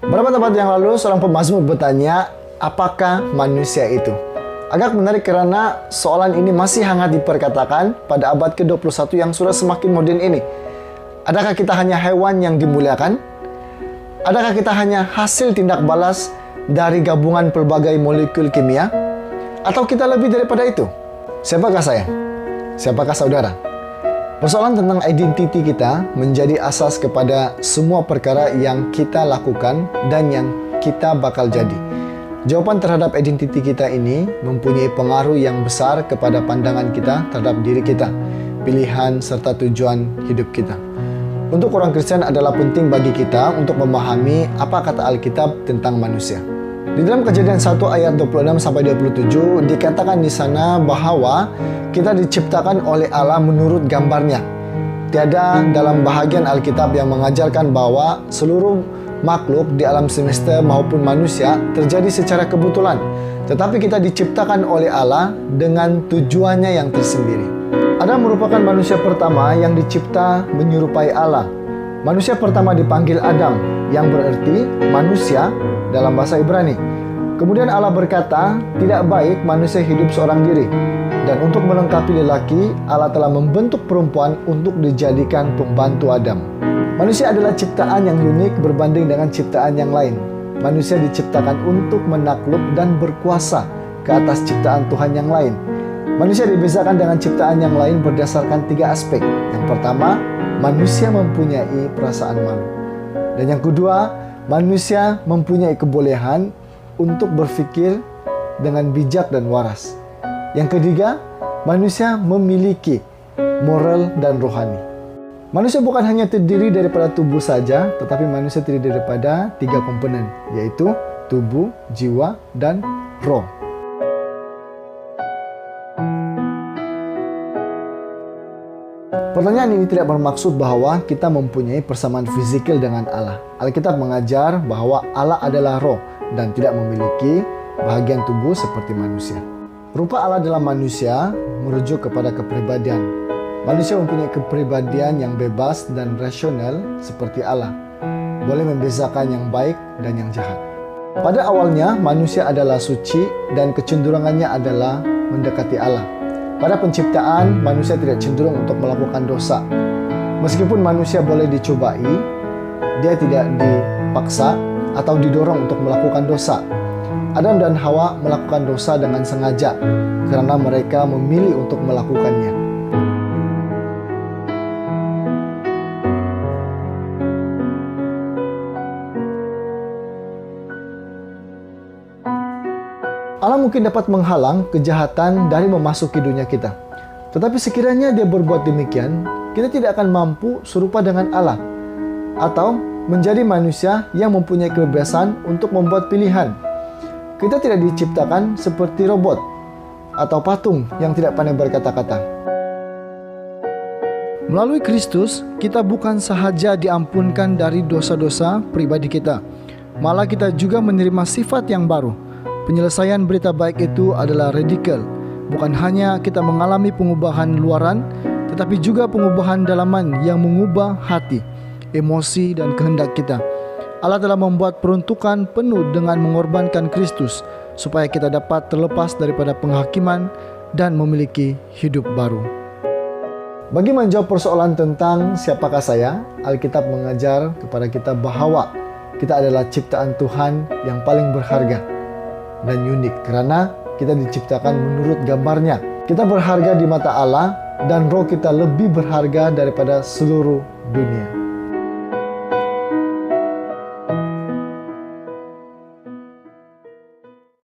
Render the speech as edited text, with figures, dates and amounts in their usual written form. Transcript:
Beberapa tempat yang lalu, seorang pemazmur bertanya, apakah manusia itu? Agak menarik karena soalan ini masih hangat diperkatakan pada abad ke-21 yang sudah semakin modern ini. Adakah kita hanya hewan yang dimuliakan? Adakah kita hanya hasil tindak balas dari gabungan pelbagai molekul kimia? Atau kita lebih daripada itu? Siapakah saya? Siapakah saudara? Persoalan tentang identiti kita menjadi asas kepada semua perkara yang kita lakukan dan yang kita bakal jadi. Jawaban terhadap identiti kita ini mempunyai pengaruh yang besar kepada pandangan kita terhadap diri kita, pilihan serta tujuan hidup kita. Untuk orang Kristen adalah penting bagi kita untuk memahami apa kata Alkitab tentang manusia. Di dalam Kejadian 1 ayat 26-27 dikatakan di sana bahwa kita diciptakan oleh Allah menurut gambarnya. Tiada dalam bahagian Alkitab yang mengajarkan bahwa seluruh makhluk di alam semesta maupun manusia terjadi secara kebetulan. Tetapi kita diciptakan oleh Allah dengan tujuannya yang tersendiri. Adam merupakan manusia pertama yang dicipta menyerupai Allah. Manusia pertama dipanggil Adam, yang berarti manusia dalam bahasa Ibrani. Kemudian Allah berkata, tidak baik manusia hidup seorang diri. Dan untuk melengkapi lelaki, Allah telah membentuk perempuan untuk dijadikan pembantu Adam. Manusia adalah ciptaan yang unik berbanding dengan ciptaan yang lain. Manusia diciptakan untuk menakluk dan berkuasa ke atas ciptaan Tuhan yang lain. Manusia dibezakan dengan ciptaan yang lain berdasarkan 3 aspek. Yang pertama, manusia mempunyai perasaan malu. Dan yang kedua, manusia mempunyai kebolehan untuk berpikir dengan bijak dan waras. Yang ketiga, manusia memiliki moral dan rohani. Manusia bukan hanya terdiri daripada tubuh saja, tetapi manusia terdiri daripada 3 komponen, yaitu tubuh, jiwa, dan roh. Pertanyaan ini tidak bermaksud bahwa kita mempunyai persamaan fisikal dengan Allah. Alkitab mengajar bahwa Allah adalah roh dan tidak memiliki bahagian tubuh seperti manusia. Rupa Allah dalam manusia merujuk kepada kepribadian. Manusia mempunyai kepribadian yang bebas dan rasional seperti Allah, boleh membezakan yang baik dan yang jahat. Pada awalnya, manusia adalah suci dan kecenderungannya adalah mendekati Allah. Pada penciptaan, manusia tidak cenderung untuk melakukan dosa. Meskipun manusia boleh dicobai, dia tidak dipaksa atau didorong untuk melakukan dosa. Adam dan Hawa melakukan dosa dengan sengaja karena mereka memilih untuk melakukannya. Allah mungkin dapat menghalang kejahatan dari memasuki dunia kita. Tetapi sekiranya Dia berbuat demikian, kita tidak akan mampu serupa dengan Allah atau menjadi manusia yang mempunyai kebebasan untuk membuat pilihan. Kita tidak diciptakan seperti robot atau patung yang tidak pandai berkata-kata. Melalui Kristus, kita bukan sahaja diampunkan dari dosa-dosa pribadi kita, malah kita juga menerima sifat yang baru. Penyelesaian berita baik itu adalah radikal. Bukan hanya kita mengalami pengubahan luaran, tetapi juga pengubahan dalaman yang mengubah hati, emosi, dan kehendak kita. Allah telah membuat peruntukan penuh dengan mengorbankan Kristus supaya kita dapat terlepas daripada penghakiman dan memiliki hidup baru. Bagi menjawab persoalan tentang siapakah saya, Alkitab mengajar kepada kita bahwa kita adalah ciptaan Tuhan yang paling berharga dan unik karena kita diciptakan menurut gambarnya. Kita berharga di mata Allah dan roh kita lebih berharga daripada seluruh dunia.